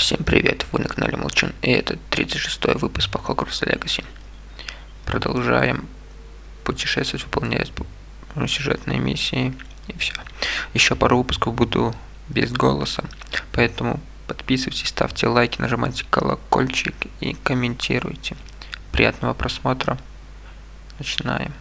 Всем привет, вы на канале Молчун, и это 36-й выпуск по Hogwarts Legacy. Продолжаем путешествовать, выполнять сюжетные миссии, и все. Еще пару выпусков буду без голоса, поэтому подписывайтесь, ставьте лайки, нажимайте колокольчик и комментируйте. Приятного просмотра. Начинаем.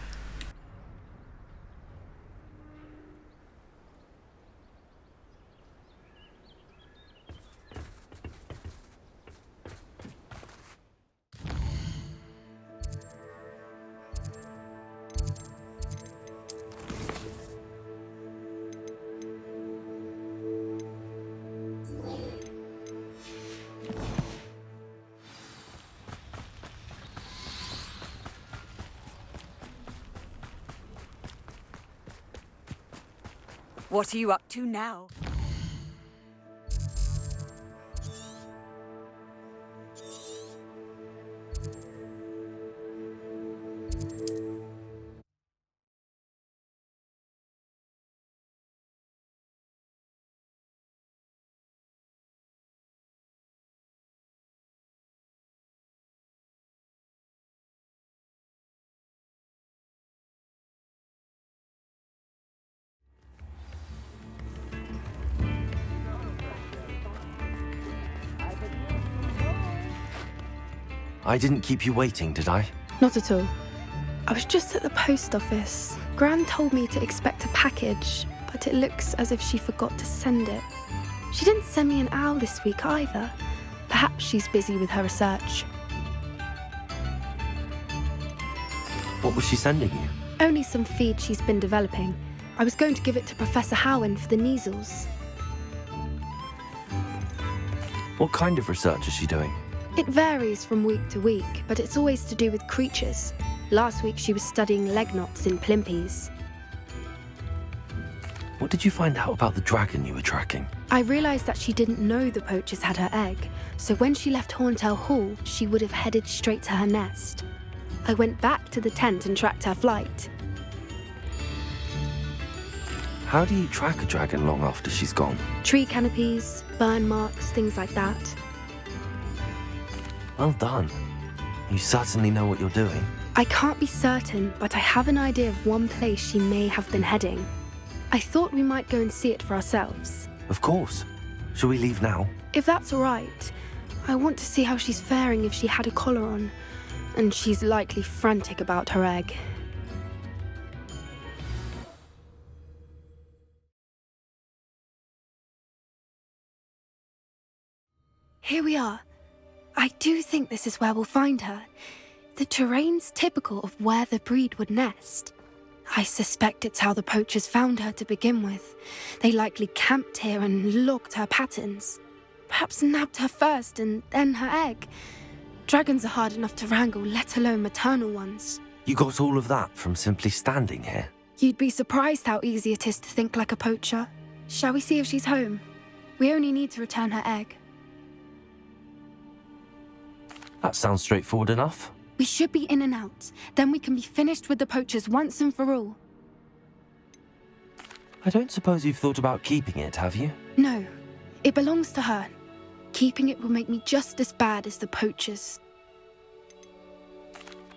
What are you up to now? I didn't keep you waiting, did I? Not at all. I was just at the post office. Gran told me to expect a package, but it looks as if she forgot to send it. She didn't send me an owl this week either. Perhaps she's busy with her research. What was she sending you? Only some feed she's been developing. I was going to give it to Professor Howin for the measles. What kind of research is she doing? It varies from week to week, but it's always to do with creatures. Last week she was studying leg knots in plimpies. What did you find out about the dragon you were tracking? I realised that she didn't know the poachers had her egg, so when she left Horntail Hall, she would have headed straight to her nest. I went back to the tent and tracked her flight. How do you track a dragon long after she's gone? Tree canopies, burn marks, things like that. Well done. You certainly know what you're doing. I can't be certain, but I have an idea of one place she may have been heading. I thought we might go and see it for ourselves. Of course. Shall we leave now? If that's all right. I want to see how she's faring if she had a collar on. And she's likely frantic about her egg. Here we are. I do think this is where we'll find her. The terrain's typical of where the breed would nest. I suspect it's how the poachers found her to begin with. They likely camped here and logged her patterns. Perhaps nabbed her first and then her egg. Dragons are hard enough to wrangle, let alone maternal ones. You got all of that from simply standing here? You'd be surprised how easy it is to think like a poacher. Shall we see if she's home? We only need to return her egg. That sounds straightforward enough. We should be in and out. Then we can be finished with the poachers once and for all. I don't suppose you've thought about keeping it, have you? No, it belongs to her. Keeping it will make me just as bad as the poachers.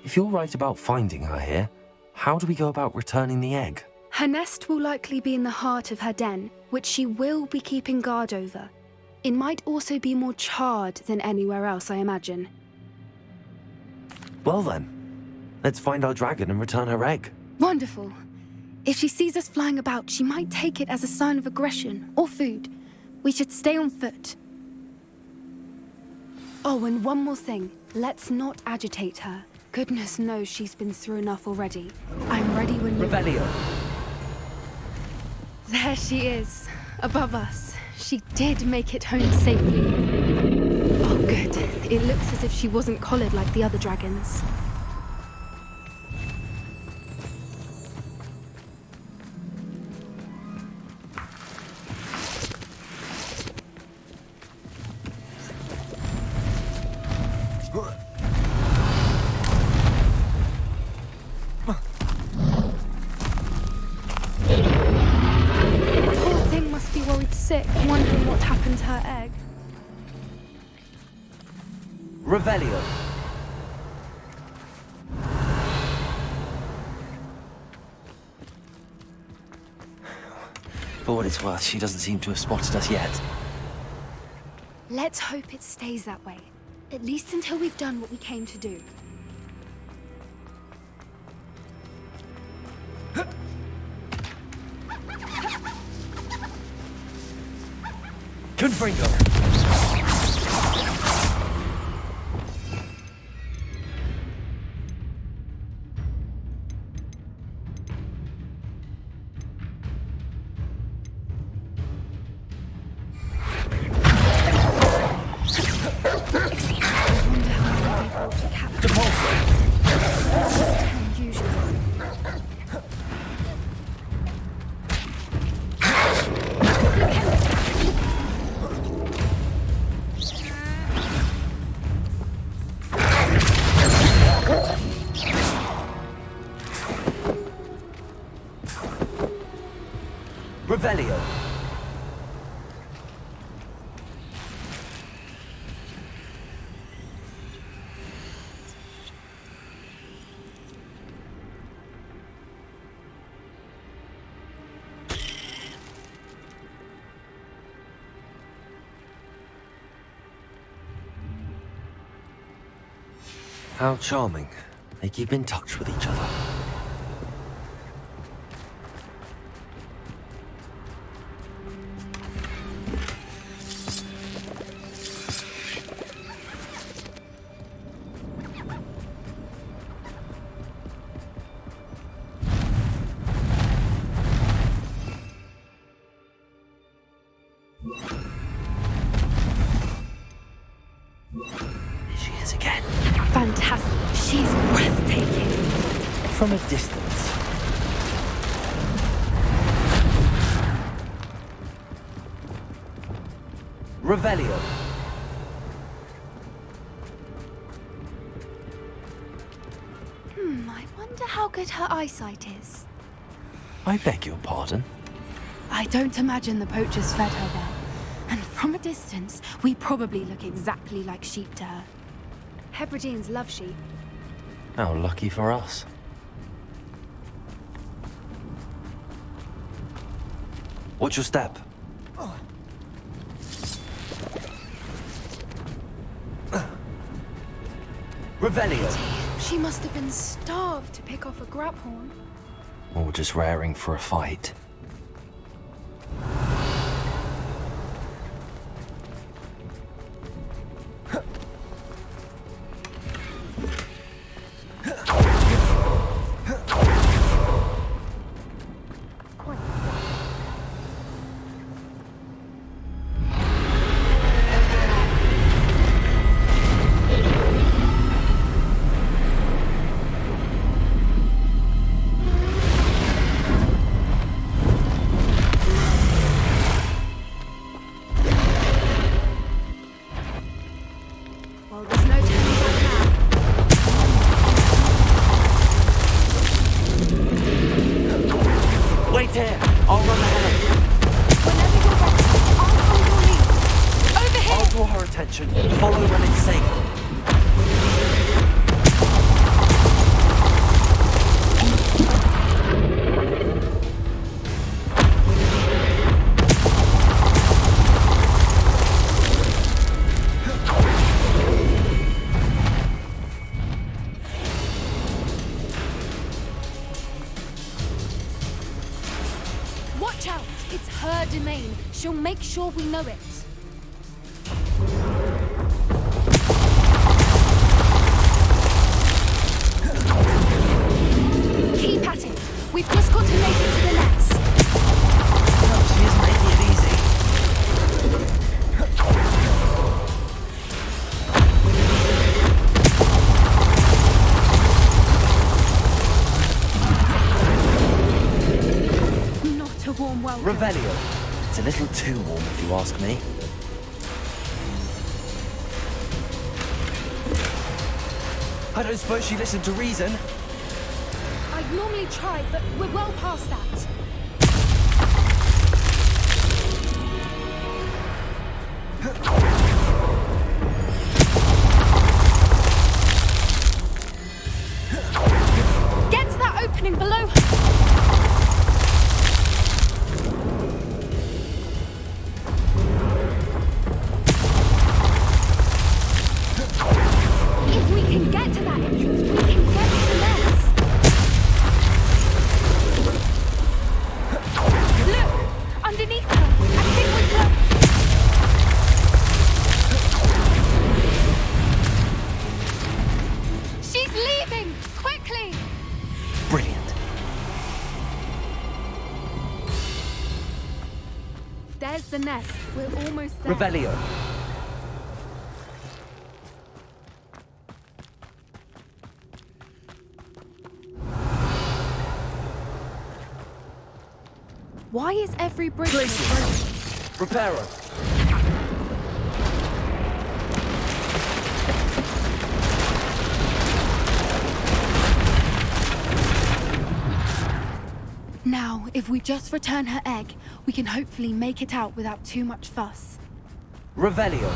If you're right about finding her here, how do we go about returning the egg? Her nest will likely be in the heart of her den, which she will be keeping guard over. It might also be more charred than anywhere else, I imagine. Well then, let's find our dragon and return her egg. Wonderful. If she sees us flying about, she might take it as a sign of aggression or food. We should stay on foot. Oh, and one more thing. Let's not agitate her. Goodness knows she's been through enough already. I'm ready when you... Revelio. There she is, above us. She did make it home safely. Oh, good. It looks as if she wasn't collared like the other dragons. Poor thing must be worried sick, wondering what happened to her egg. Revelio. For what it's worth, she doesn't seem to have spotted us yet. Let's hope it stays that way. At least until we've done what we came to do. Confringo. Revelio. How charming. They keep in touch with each other. She is again. Fantastic. She's breathtaking. From a distance. Revelio. I wonder how good her eyesight is. I beg your pardon? I don't imagine the poachers fed her well. And from a distance, we probably look exactly like sheep to her. Hebrideans love sheep. How lucky for us. Watch your step. Revelio. She must have been starved to pick off a grabhorn. Or just raring for a fight. Well, there's no turning back now. Wait here! I'll run ahead. Whenever you're ready, I'll hold your lead. Over here! I'll draw her attention. Follow when it's safe. Watch out! It's her domain. She'll make sure we know it. Keep at it. We've just got to make it to the nest. No, she isn't making it easy. Not a warm welcome. Revelio. It's a little too warm if you ask me. I don't suppose she listened to reason. I'd normally try, but we're well past that. nest. We're almost there. Revelio. Why is every bridge Glacier. broken? Reparo. Now, if we just return her egg, we can hopefully make it out without too much fuss. Revelio.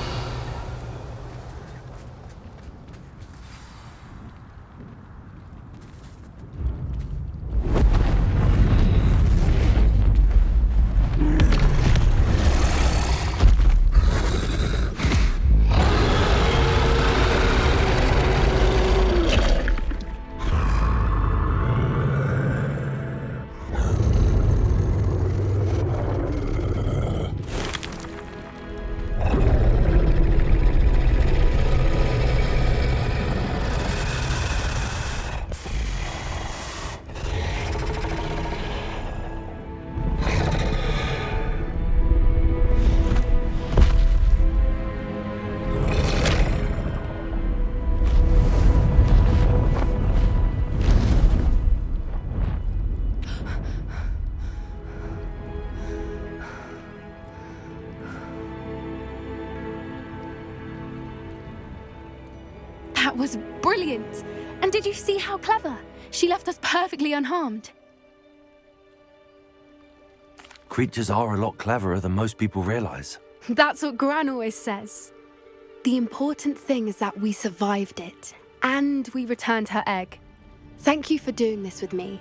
That was brilliant! And did you see how clever? She left us perfectly unharmed. Creatures are a lot cleverer than most people realize. That's what Gran always says. The important thing is that we survived it, and we returned her egg. Thank you for doing this with me.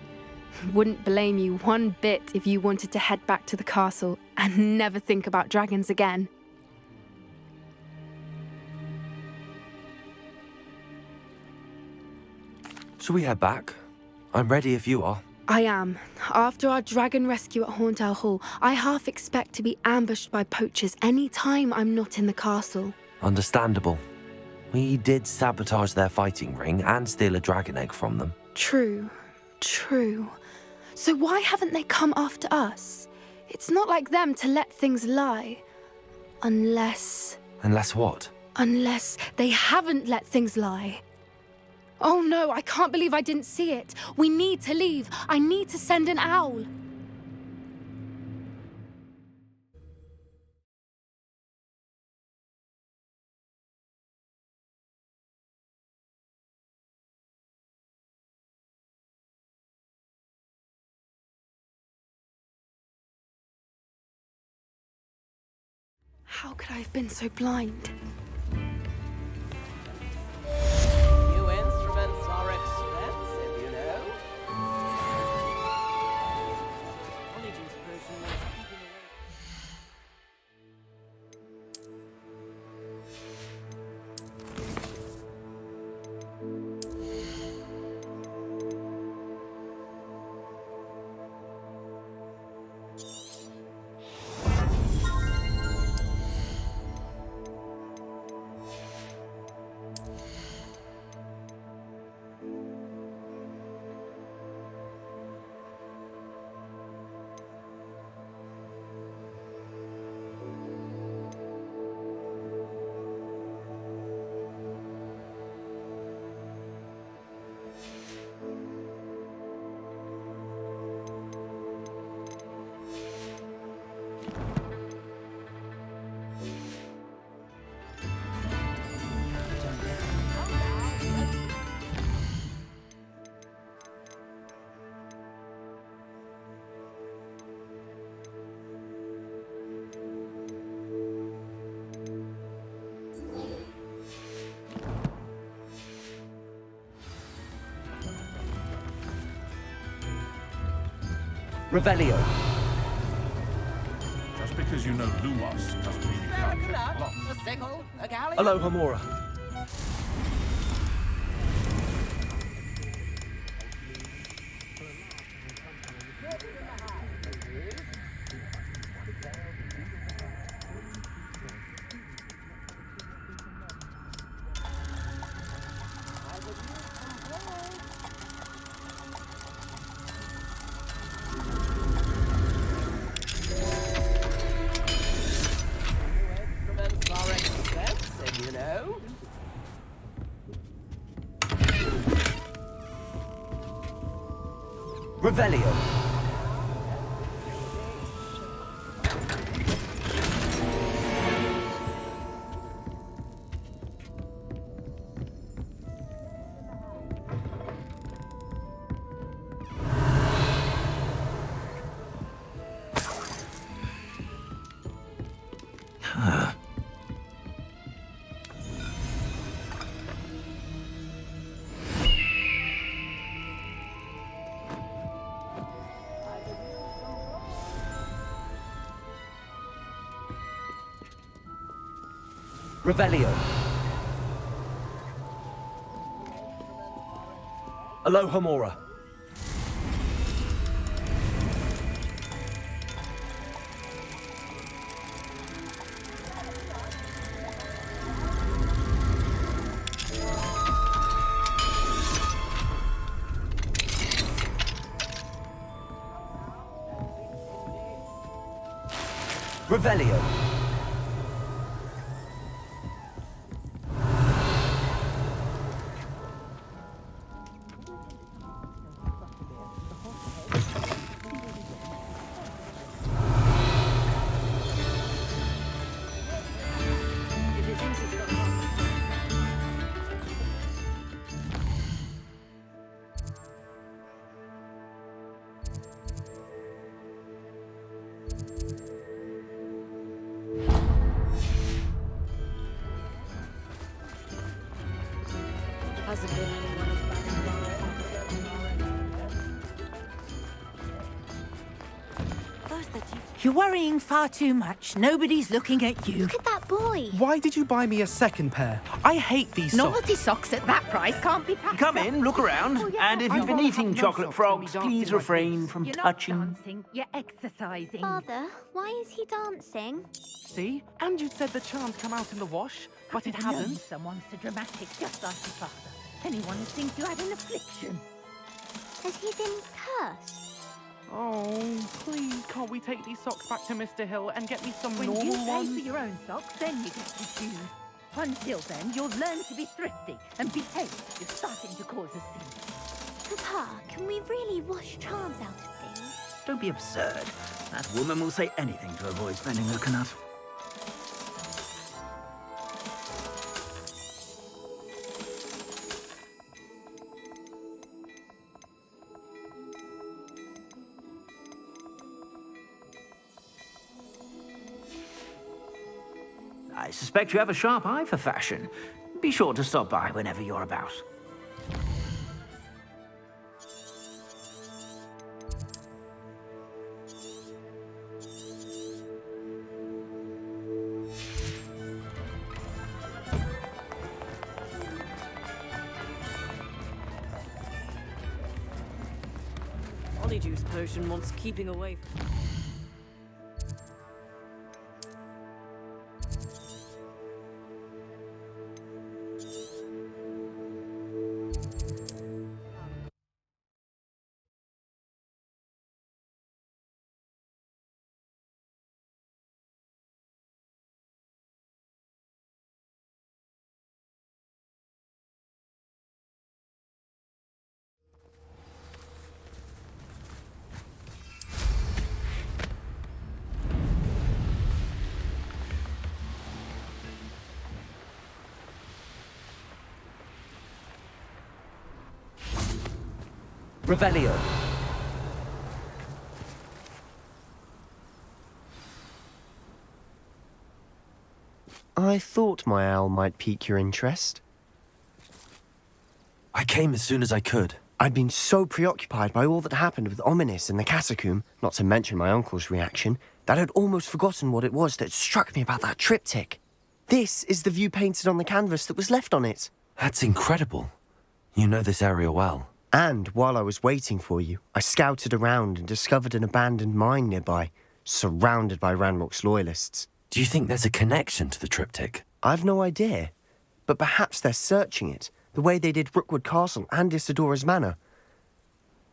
Wouldn't blame you one bit if you wanted to head back to the castle and never think about dragons again. Shall we head back? I'm ready if you are. I am. After our dragon rescue at Hauntow Hall, I half expect to be ambushed by poachers any time I'm not in the castle. Understandable. We did sabotage their fighting ring and steal a dragon egg from them. True. So why haven't they come after us? It's not like them to let things lie. Unless What? Unless they haven't let things lie. Oh no, I can't believe I didn't see it. We need to leave. I need to send an owl. How could I have been so blind? New instruments are expensive, you know. Intelligence person was keeping away. Revelio. Just because you know Lumos doesn't mean you can't get lost. A sickle, a galley. Hello, Hamora. Revelio. Revelio. Alohomora. Revelio. Hasn't been anyone as bad as Laura. You're worrying far too much. Nobody's looking at you. Look at that boy. Why did you buy me a second pair? I hate these socks. Novelty socks at that price can't be packed. Come in, look around, and if you've been eating chocolate frogs, please refrain from You're not touching. dancing, you're exercising. Father, why is he dancing? See? And you said the charm's come out in the wash, but it I've known hasn't. someone so dramatic, just like your father. Anyone who thinks you had an affliction. Has he been cursed? Oh, please, can't we take these socks back to Mr. Hill and get me some When normal you pay ones? for your own socks, then you get to choose. Until then, you'll learn to be thrifty and behave. You're starting to cause a scene. Papa, can we really wash charms out of things? Don't be absurd. That woman will say anything to avoid spending her canut. I suspect you have a sharp eye for fashion. Be sure to stop by whenever you're about. Polyjuice potion wants keeping away from. Revelio. I thought my owl might pique your interest. I came as soon as I could. I'd been so preoccupied by all that happened with Ominis and the catacomb, not to mention my uncle's reaction, that I'd almost forgotten what it was that struck me about that triptych. This is the view painted on the canvas that was left on it. That's incredible. You know this area well. And while I was waiting for you, I scouted around and discovered an abandoned mine nearby, surrounded by Ranrock's loyalists. Do you think there's a connection to the triptych? I've no idea, but perhaps they're searching it, the way they did Rookwood Castle and Isidora's Manor.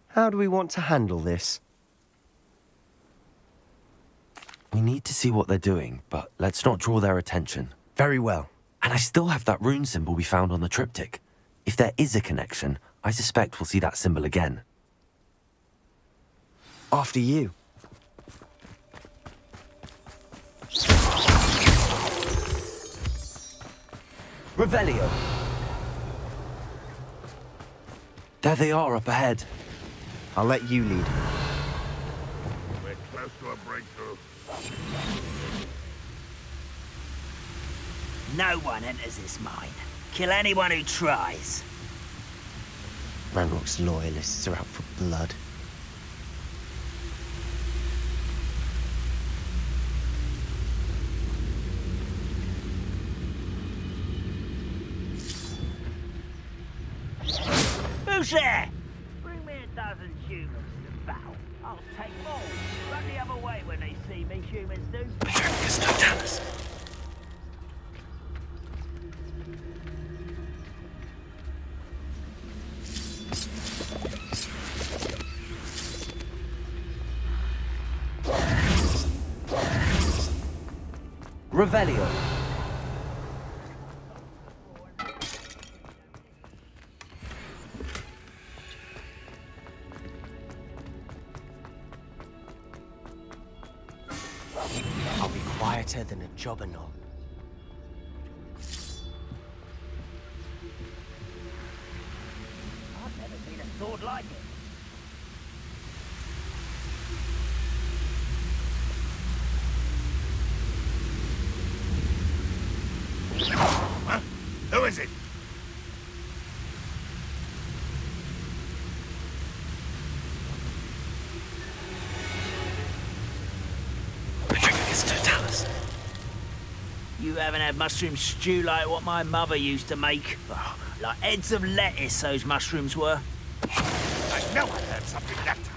How do we want to handle this? We need to see what they're doing, but let's not draw their attention. Very well. And I still have that rune symbol we found on the triptych. If there is a connection, I suspect we'll see that symbol again. After you. Revelio! There they are up ahead. I'll let you lead. We're close to a breakthrough. No one enters this mine. Kill anyone who tries. Ranrock's loyalists are out for blood. Who's there? Bring me a dozen humans to battle. I'll take more. Run the other way when they see me, humans do. Patricus Totalis. Revelio. I'll be quieter than a jobberknoll. I've never seen a sword like it. Huh? Who is it? Patricus Totalis. You haven't had mushroom stew like what my mother used to make. Oh, like heads of lettuce, those mushrooms were. I know I heard something that time.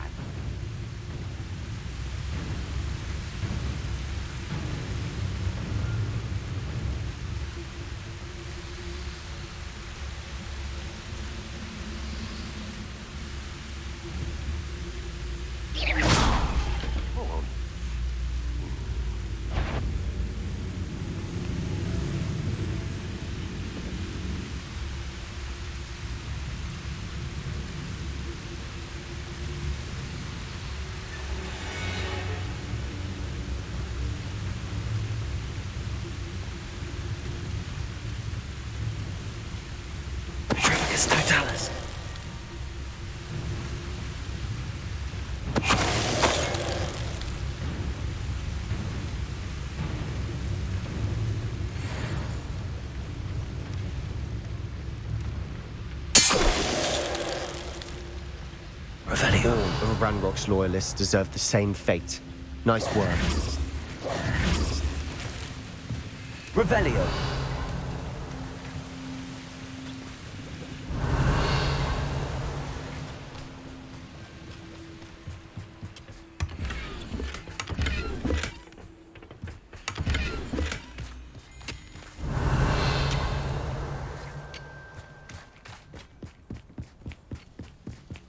Patricus Totalis. Revelio. All of Ranrock's loyalists deserve the same fate. Nice work. Revelio.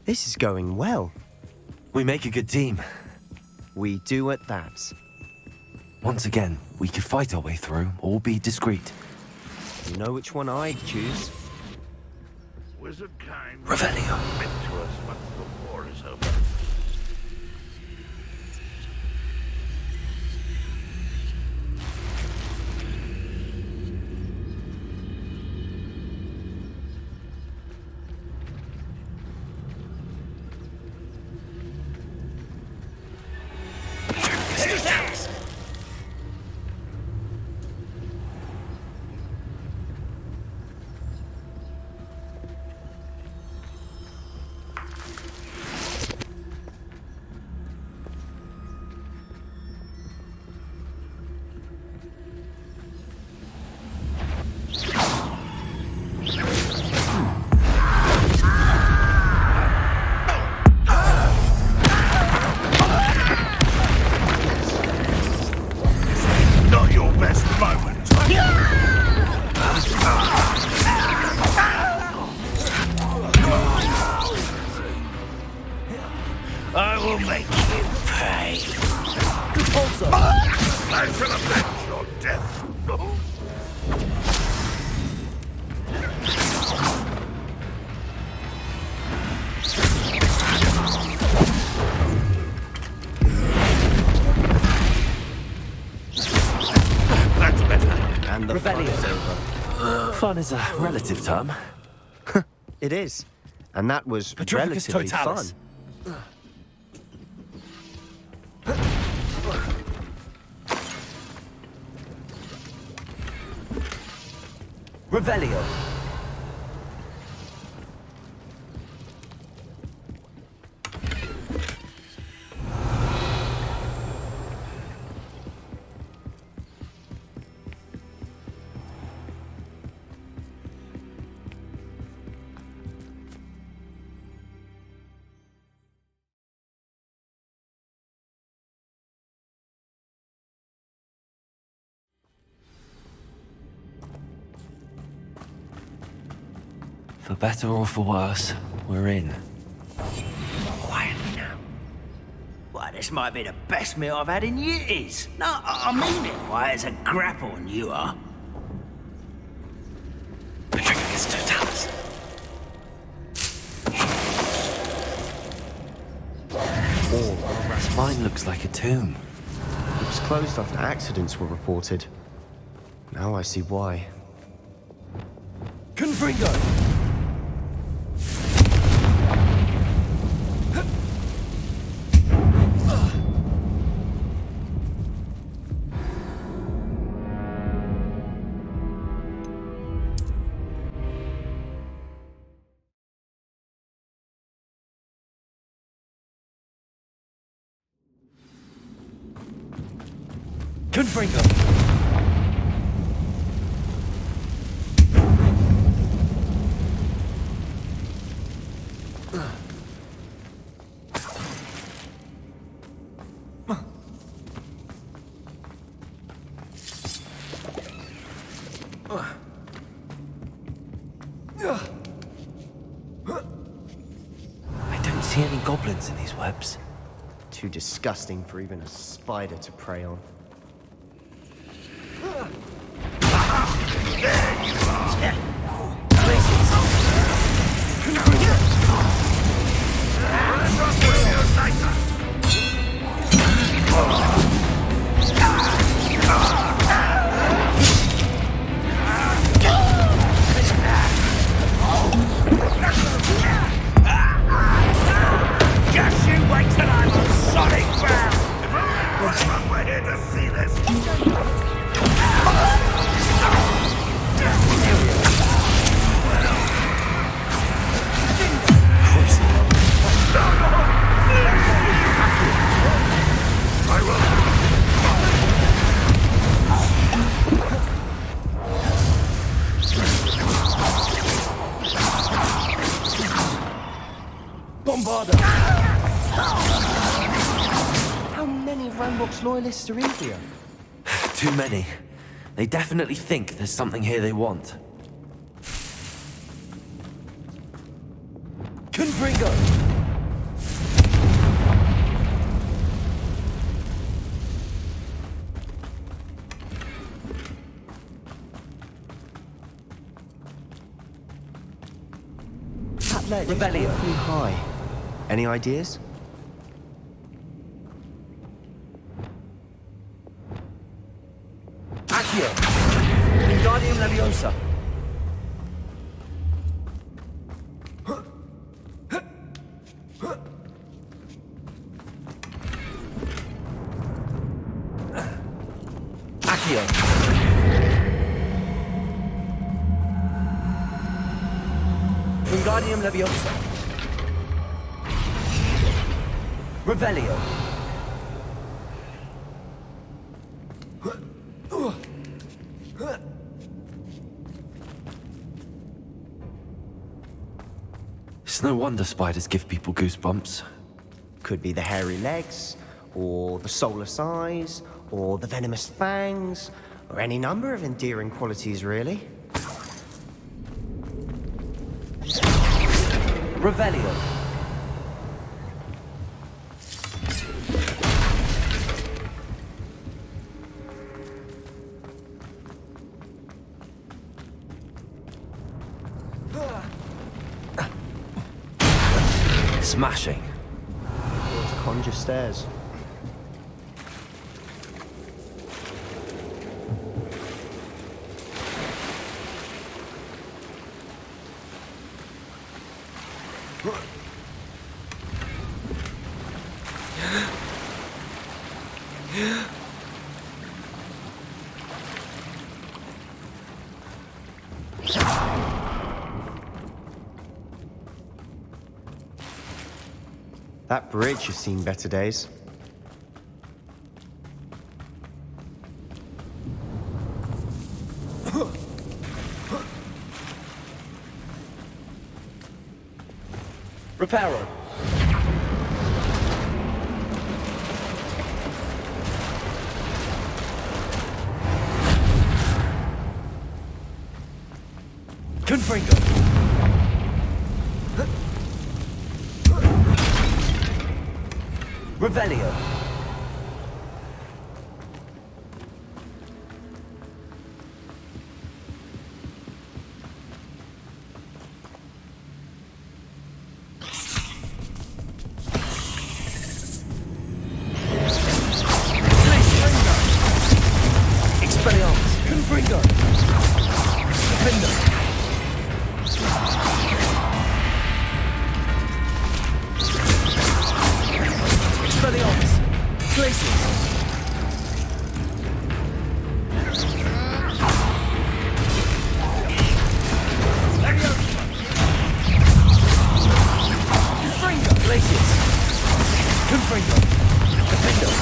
This is going well. We make a good team. We do at that. Once again, we could fight our way through or be discreet. You know which one I'd choose? Wizard kind. Revelio. Meant to us once the war is over. Fun is a relative term. It is. And that was Petrificus relatively totalis. fun. Revelio. For better or for worse, we're in. Quietly now. Why, this might be the best meal I've had in years. No, I mean it. Why, it's a grapple and you are. Petrificus totalis. Mine looks like a tomb. It was closed after accidents were reported. Now I see why. Confringo! Confringo! I don't see any goblins in these webs. Too disgusting for even a spider to prey on. Just you wait till I'm on solid ground! We're here to see this! I Bombarda! How many Rambox loyalists are in here? Too many. They definitely think there's something here they want. Confringo! That ledge is Revelio. awfully high. Any ideas? Accio! Wingardium Leviosa! Accio! Wingardium Leviosa! Revelio! It's no wonder spiders give people goosebumps. Could be the hairy legs, or the soulless eyes, or the venomous fangs, or any number of endearing qualities, really. Revelio! Smashing. Or to conjure stairs. That bridge has seen better days. Reparo. Confringo. Revelio. Expelliarmus. Confringo. Defender. Expelliarmus. Glacius. Confringo. Glacius. Confringo. Defender.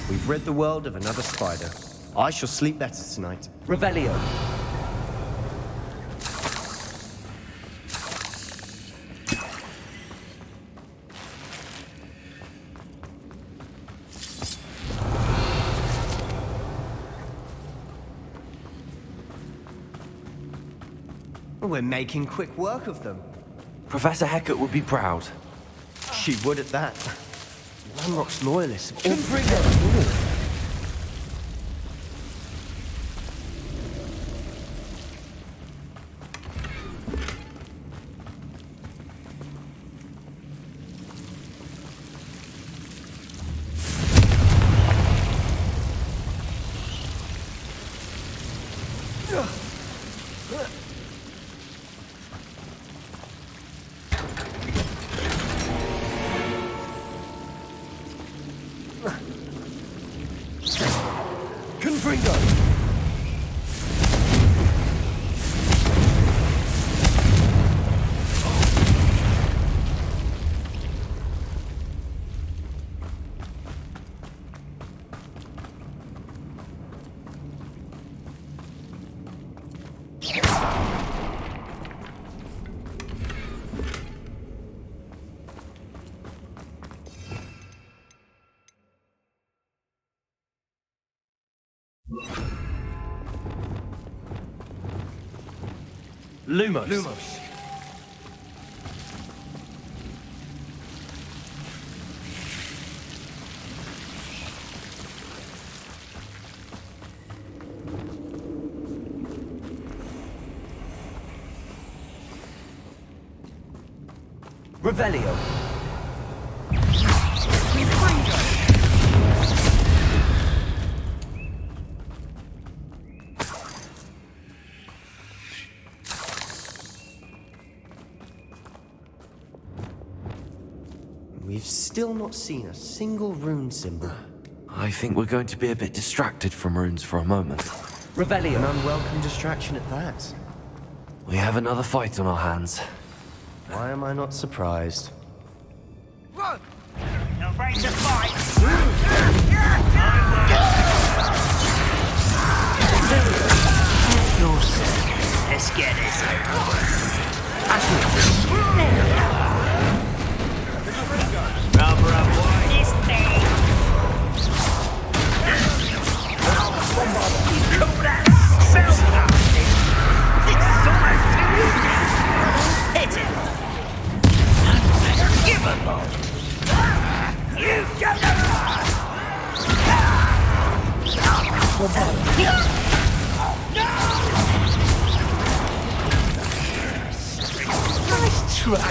We've rid the world of another spider. I shall sleep better tonight. Revelio. We're making quick work of them. Professor Hecat would be proud. She would at that. Landrock's loyalists have all been Confringo. Lumos. Lumos. Revelio. We've still not seen a single rune symbol. I think we're going to be a bit distracted from runes for a moment. Revelio. An unwelcome distraction at that. We have another fight on our hands. Why am I not surprised? Run! Now ready to fight! Let's get this over with. Rubber up, boy. This thing. Cool that sounds nasty. It's almost too easy. Hit it. Give a ball. You got nice try.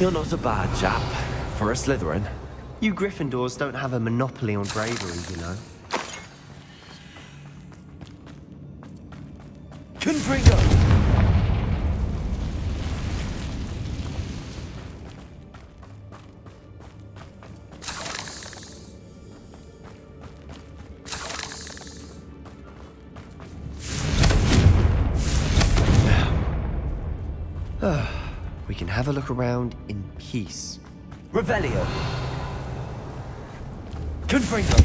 You're not a bad chap for a Slytherin. You Gryffindors don't have a monopoly on bravery, you know. Confringo! We can have a look around in peace. Revelio! Confringo!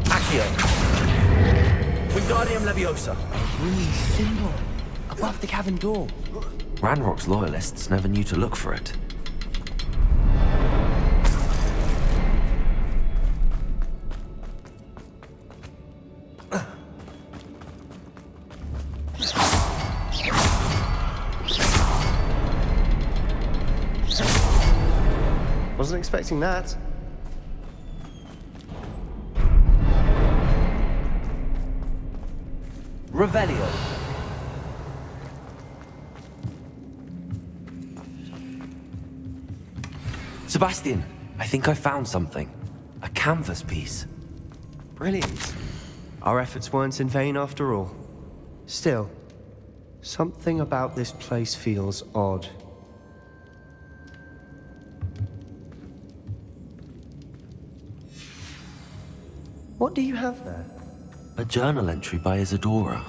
Accio! Wingardium Leviosa! Green symbol above the cavern door. Ranrock's loyalists never knew to look for it. Wasn't expecting that. Revelio! Sebastian, I think I found something. A canvas piece. Brilliant. Our efforts weren't in vain after all. Still, something about this place feels odd. What do you have there? A journal entry by Isadora.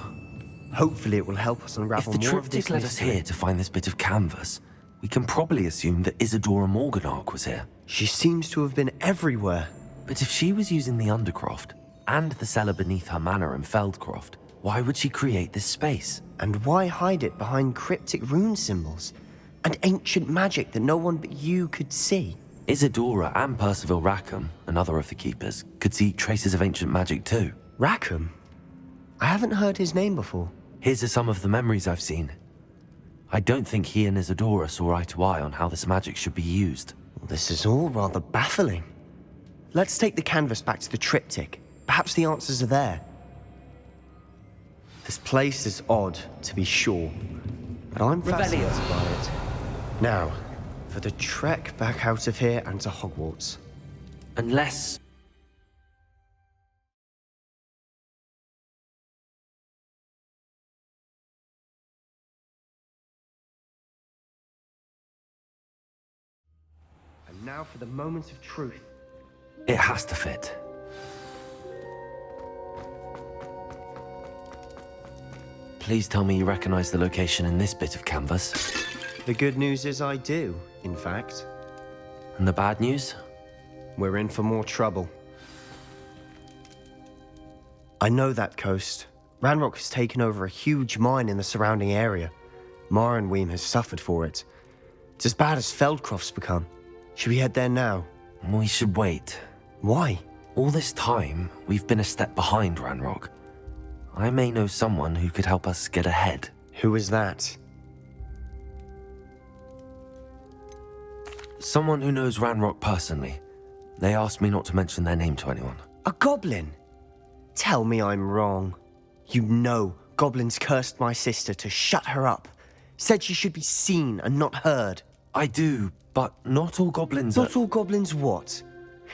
Hopefully it will help us If unravel the more of this triptych led us mystery. here to find this bit of canvas, we can probably assume that Isadora Morganach was here. She seems to have been everywhere. But if she was using the Undercroft, and the cellar beneath her manor in Feldcroft, why would she create this space? And why hide it behind cryptic rune symbols? And ancient magic that no one but you could see? Isadora and Percival Rackham, another of the Keepers, could see traces of ancient magic too. Rackham? I haven't heard his name before. His are some of the memories I've seen. I don't think he and Isadora saw eye to eye on how this magic should be used. This is all rather baffling. Let's take the canvas back to the triptych. Perhaps the answers are there. This place is odd, to be sure, but I'm fascinated by it. Now, for the trek back out of here and to Hogwarts. Unless... And now for the moment of truth. it has to fit. Please tell me you recognize the location in this bit of canvas. The good news is I do, in fact. And the bad news? We're in for more trouble. I know that coast. Ranrock has taken over a huge mine in the surrounding area. Mornweem has suffered for it. It's as bad as Feldcroft's become. Should we head there now? We should wait. Why? All this time, we've been a step behind Ranrock. I may know someone who could help us get ahead. Who is that? Someone who knows Ranrock personally. They asked me not to mention their name to anyone. A goblin? Tell me I'm wrong. You know goblins cursed my sister to shut her up. Said she should be seen and not heard. I do, but not all goblins Not all goblins what?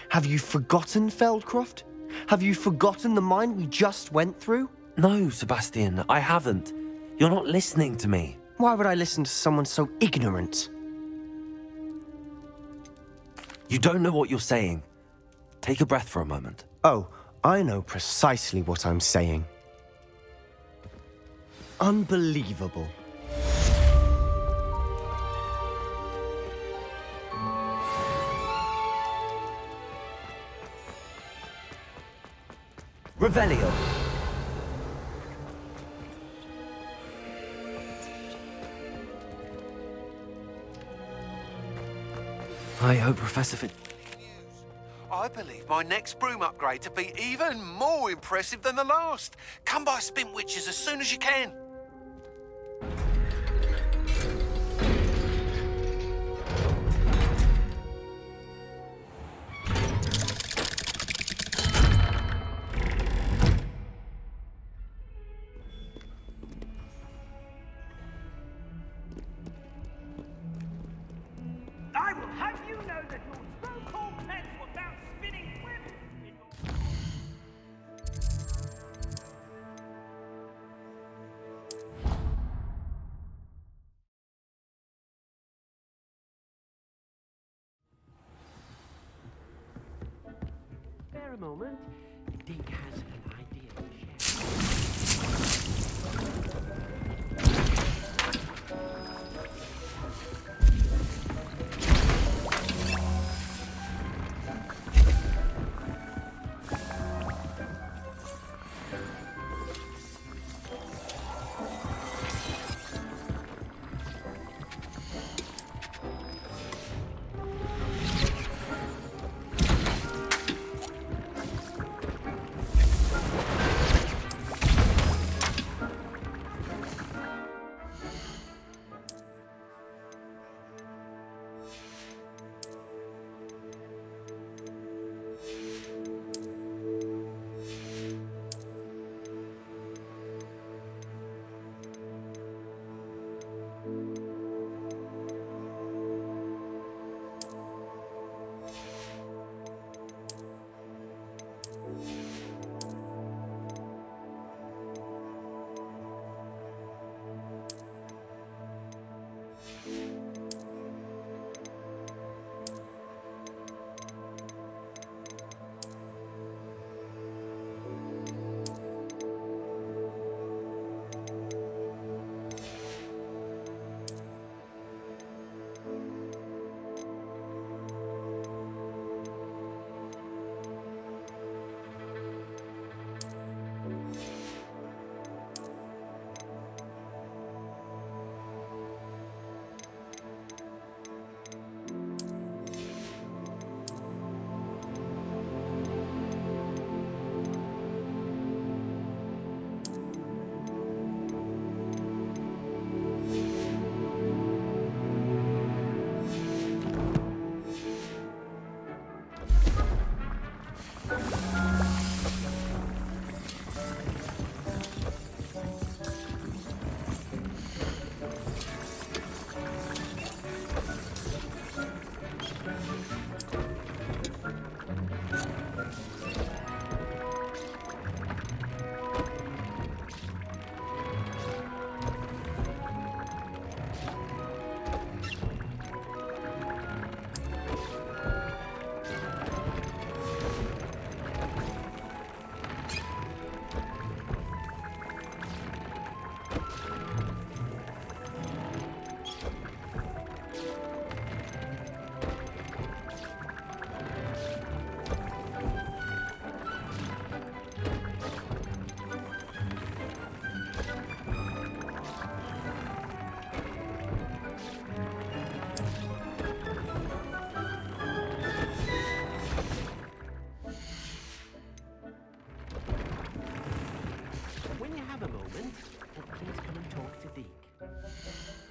Have you forgotten Feldcroft? Have you forgotten the mine we just went through? No, Sebastian, I haven't. You're not listening to me. Why would I listen to someone so ignorant? You don't know what you're saying. Take a breath for a moment. Oh, I know precisely what I'm saying. Unbelievable. Revelio. I hope Professor Fit... I believe my next broom upgrade to be even more impressive than the last. Come by Spintwitches as soon as you can. I will have you know that your so-called plans were found spinning webs in your... Spare a moment. Dink has an idea to share. have a moment, please come and talk to Deek.